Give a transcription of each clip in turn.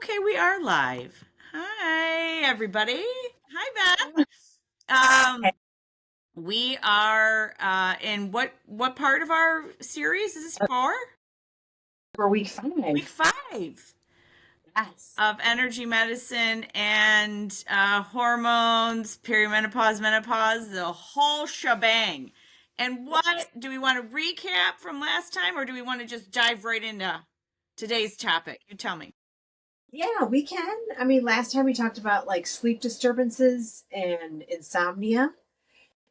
Okay, we are live. Hi, everybody. Hi, Beth. Um, we are in what part of our series is this for? For week Week 5. five Yes. of energy medicine and hormones, perimenopause, menopause, the whole shebang. And what do we want to recap from last time, or do we want to just dive right into today's topic? You tell me. Yeah, we can. I mean, last time we talked about like sleep disturbances and insomnia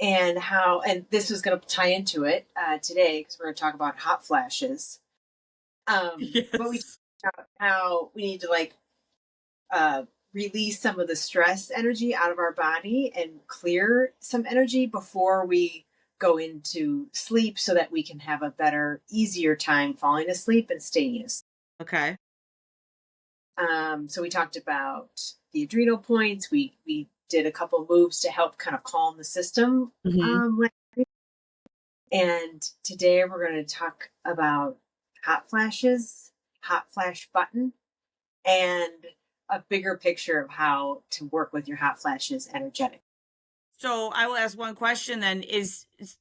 and how, and this was going to tie into it today because we're going to talk about hot flashes. But we Yes. talked about how we need to uh, release some of the stress energy out of our body and clear some energy before we go into sleep so that we can have a better, easier time falling asleep and staying asleep. Okay. So we talked about the adrenal points. We did a couple moves to help kind of calm the system. Hmm. And today we're going to talk about hot flashes, hot flash button, and a bigger picture of how to work with your hot flashes energetic. So I will ask one question then.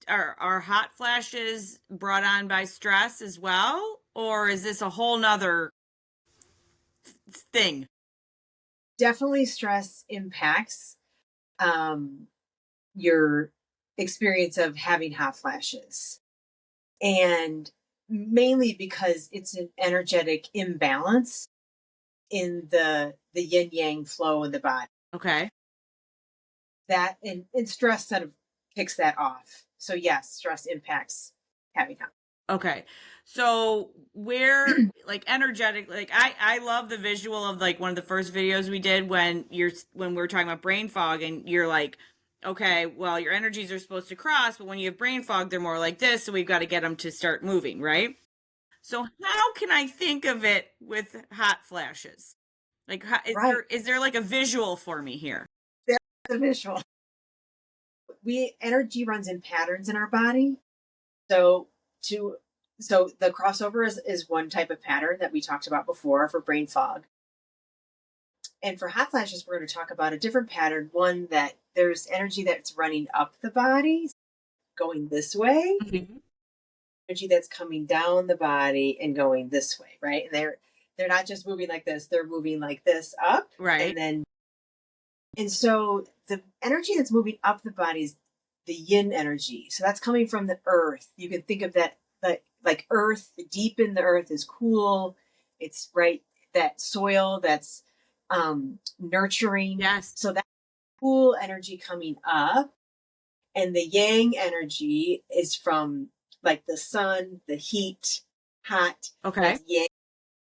Are hot flashes brought on by stress as well? Or is this a whole nother thing? Definitely stress impacts um, your experience of having hot flashes. And mainly because it's an energetic imbalance in the yin yang flow in the body. Okay. That and stress sort of kicks that off. So yes, stress impacts having hot. Okay. So where like energetic, like I love the visual of like one of the first videos we did when we were talking about brain fog, and you're like, okay, well, your energies are supposed to cross, but when you have brain fog, they're more like this, so we've got to get them to start moving, right? So how can I think of it with hot flashes? Like, Right. is there like a visual for me here? There's the visual. We energy runs in patterns in our body. So to so the crossover is one type of pattern that we talked about before for brain fog. And for hot flashes, we're going to talk about a different pattern, one that there's energy that's running up the body, going this way, Mhm. energy that's coming down the body and going this way, right? And they're not just moving like this, they're moving like this up and Right. then and so the energy that's moving up the body is the yin energy. So that's coming from the earth. You can think of that like earth, deep in the earth is cool. It's right that soil that's nurturing. Yes. So that cool energy coming up and the yang energy is from like the sun, the heat, hot. Okay. That's yang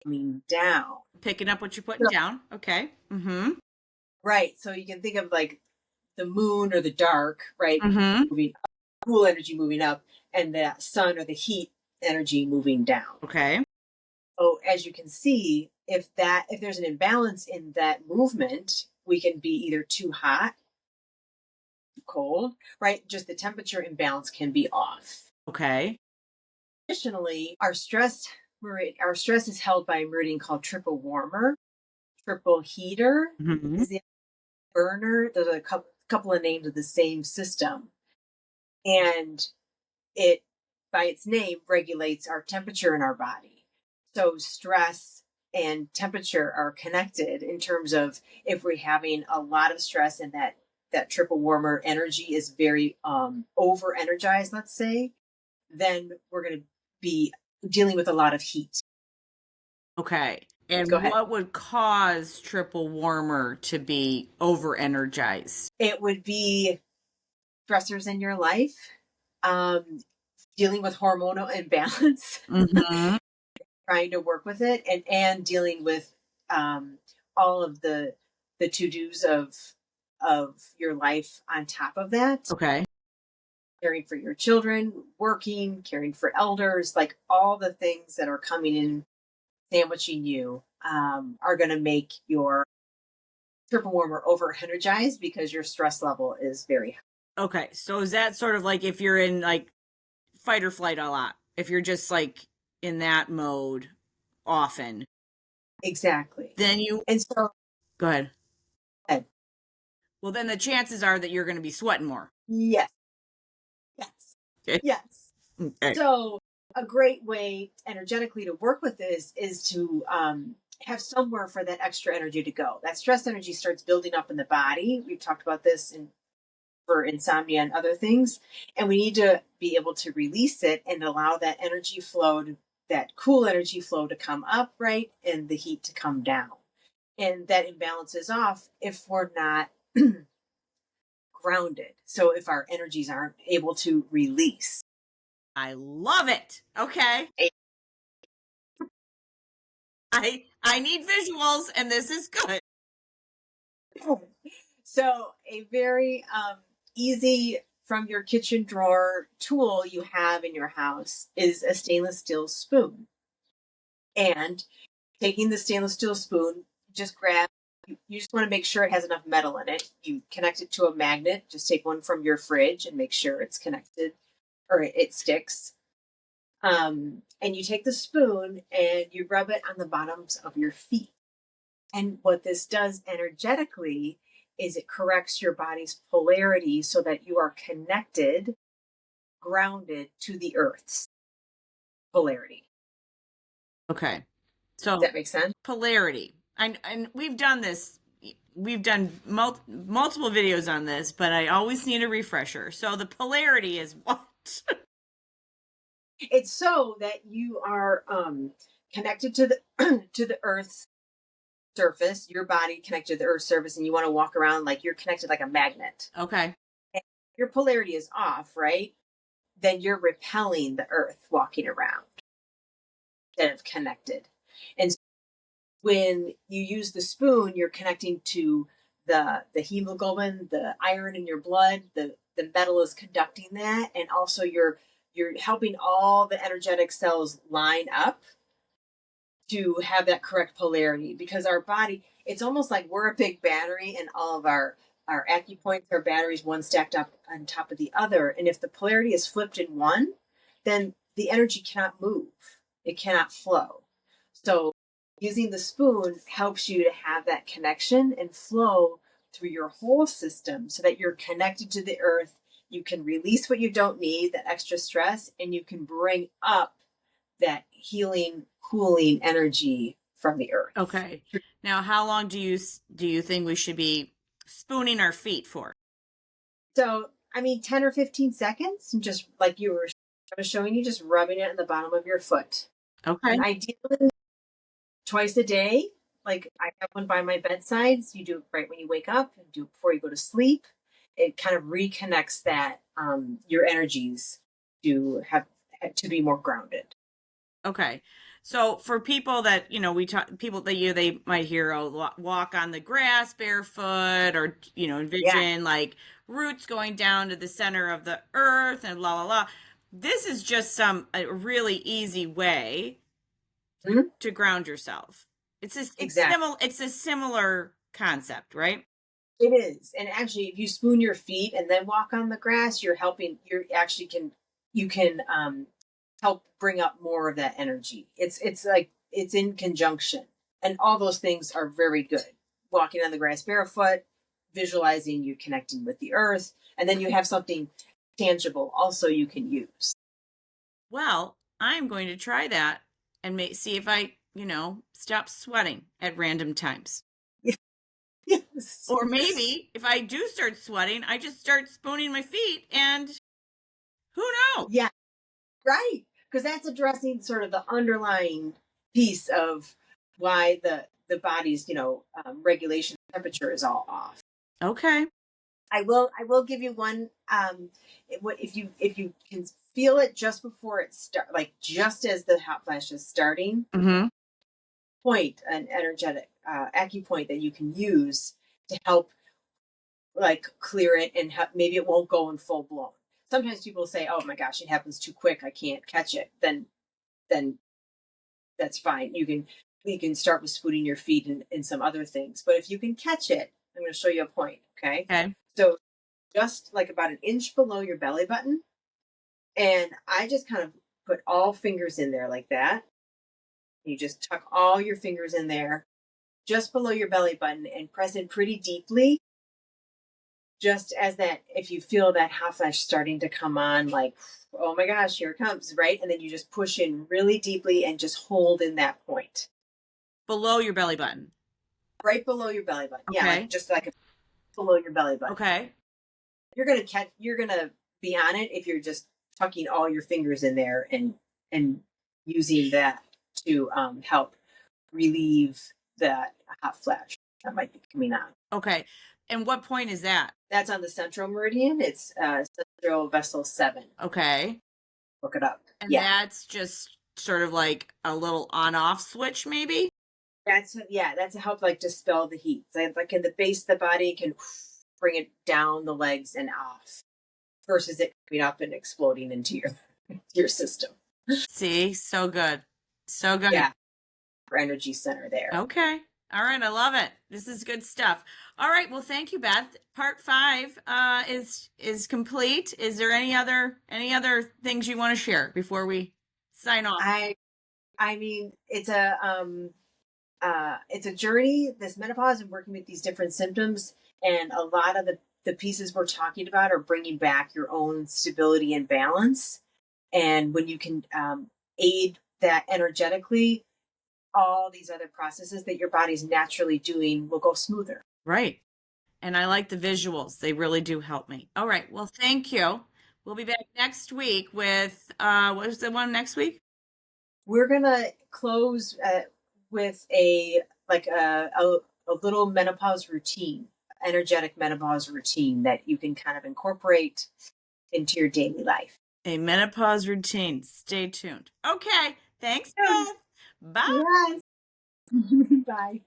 coming down. Picking up what you're putting So, down. Okay. Mm-hmm. right. So you can think of like the moon or the dark, right? Mm-hmm. Moving up, cool energy moving up, and the sun or the heat energy moving down. Okay. So as you can see, if there's an imbalance in that movement, we can be either too hot, too cold, right? Just the temperature imbalance can be off. Okay. Additionally, our stress is held by a meridian called triple warmer, triple heater Mm-hmm. is the burner. Those are a couple of names of the same system. And it, by its name, regulates our temperature in our body. So stress and temperature are connected in terms of if we're having a lot of stress and that triple warmer energy is very over energized, let's say, then we're going to be dealing with a lot of heat. Okay. Go And ahead. what would cause triple warmer to be over energized? It would be stressors in your life, um, dealing with hormonal imbalance, Mm-hmm. trying to work with it, and dealing with um, all of the to dos of your life on top of that, Okay. caring for your children, working, caring for elders, like all the things that are coming in, sandwiching you, are going to make your triple warmer over energized because your stress level is very high. Okay. So is that sort of like if you're in like fight or flight a lot? If you're just like in that mode often. Exactly. then you And so, go ahead. uh, Well, then the chances are that you're going to be sweating more. yes, yes, Okay. yes. Okay. So a great way energetically to work with this is to have somewhere for that extra energy to go. That stress energy starts building up in the body. We've talked about this for insomnia and other things, and we need to be able to release it and allow that energy flow, that cool energy flow to come up, right, and the heat to come down. And that imbalance is off if we're not grounded. So if our energies aren't able to release. I love it. Okay. I need visuals and this is good. So a very easy from your kitchen drawer tool you have in your house is a stainless steel spoon. And taking the stainless steel spoon, just grab, you just want to make sure it has enough metal in it. You connect it to a magnet. Just take one from your fridge and make sure it's connected or it sticks. And you take the spoon and you rub it on the bottoms of your feet. And what this does energetically is it corrects your body's polarity so that you are connected, grounded to the earth's polarity. Okay. Does So that make sense? polarity. And we've done this. We've done multiple videos on this, but I always need a refresher. So the polarity is what? It's so that you are connected to the to the earth's surface, your body connected to the earth's surface, and you want to walk around like you're connected like a magnet. Okay. And your polarity is off, right? Then you're repelling the earth walking around instead of connected. And when you use the spoon, you're connecting to the hemoglobin, the iron in your blood. The metal is conducting that, and also you're helping all the energetic cells line up to have that correct polarity. Because our body, it's almost like we're a big battery, and all of our acupoints are batteries, one stacked up on top of the other. And if the polarity is flipped in one, then the energy cannot move. It cannot flow. So using the spoon helps you to have that connection and flow through your whole system so that you're connected to the earth. You can release what you don't need, that extra stress, and you can bring up that healing, cooling energy from the earth. Okay. Now, how long do you think we should be spooning our feet for? So, I mean, 10 or 15 seconds, and just like you were showing you, just rubbing it in the bottom of your foot. Okay. And ideally, twice a day. Like I have one by my bedside. So you do it right when you wake up and do it before you go to sleep. It kind of reconnects that your energies to have to be more grounded. Okay. So for people that, we talk, people that they might hear, walk on the grass barefoot, or, Yeah. envision like roots going down to the center of the earth and la la la. This is just a really easy way Mhm. to ground yourself. Exactly. It's a similar concept, right? It is. And actually, if you spoon your feet and then walk on the grass, you're actually you can help bring up more of that energy. It's like it's in conjunction. And all those things are very good. Walking on the grass barefoot, visualizing you connecting with the earth, and then you have something tangible also you can use. Well, I'm going to try that and see if I, stop sweating at random times. Yes. Or maybe if I do start sweating, I just start spooning my feet, and who knows? Yeah, right. Because that's addressing sort of the underlying piece of why the body's regulation temperature is all off. Okay. I will give you one. If you can feel it just before it start, like just as the hot flash is starting, Mm-hmm. point an energetic acupoint that you can use to help like clear it and maybe it won't go in full blown. Sometimes people say, "Oh my gosh, it happens too quick. I can't catch it." Then that's fine. You can start with spooning your feet and some other things. But if you can catch it, I'm going to show you a point. Okay. Okay. So just like about an inch below your belly button. And I just kind of put all fingers in there like that. You just tuck all your fingers in there, just below your belly button, and press in pretty deeply. Just as that, if you feel that hot flash starting to come on, like, oh my gosh, here it comes, right? And then you just push in really deeply and just hold in that point. Below your belly button. Right below your belly button. Yeah, Okay. like just like below your belly button. Okay. You're gonna be on it if you're just tucking all your fingers in there and using that to help relieve that hot flash that might be coming on. Okay. And what point is that? That's on the central meridian. It's central vessel 7. Okay. Look it up. And Yeah. that's just sort of like a little on-off switch, maybe? That's to help like dispel the heat. So like in the base of the body can bring it down the legs and off versus it coming up and exploding into your system. See, so good. So good. Yeah. Energy center there. Okay. All right, I love it. This is good stuff. All right, well, thank you, Beth. Part 5 is complete. Is there any other things you want to share before we sign off? I mean, it's a journey, this menopause, and working with these different symptoms, and a lot of the pieces we're talking about are bringing back your own stability and balance. And when you can aid that energetically, all these other processes that your body's naturally doing will go smoother. Right. And I like the visuals. They really do help me. All right. Well, thank you. We'll be back next week with what is the one next week? We're gonna close with a little menopause routine, energetic menopause routine that you can kind of incorporate into your daily life. A menopause routine. Stay tuned. Okay. Thanks, Beth. Bye. Yes. Bye.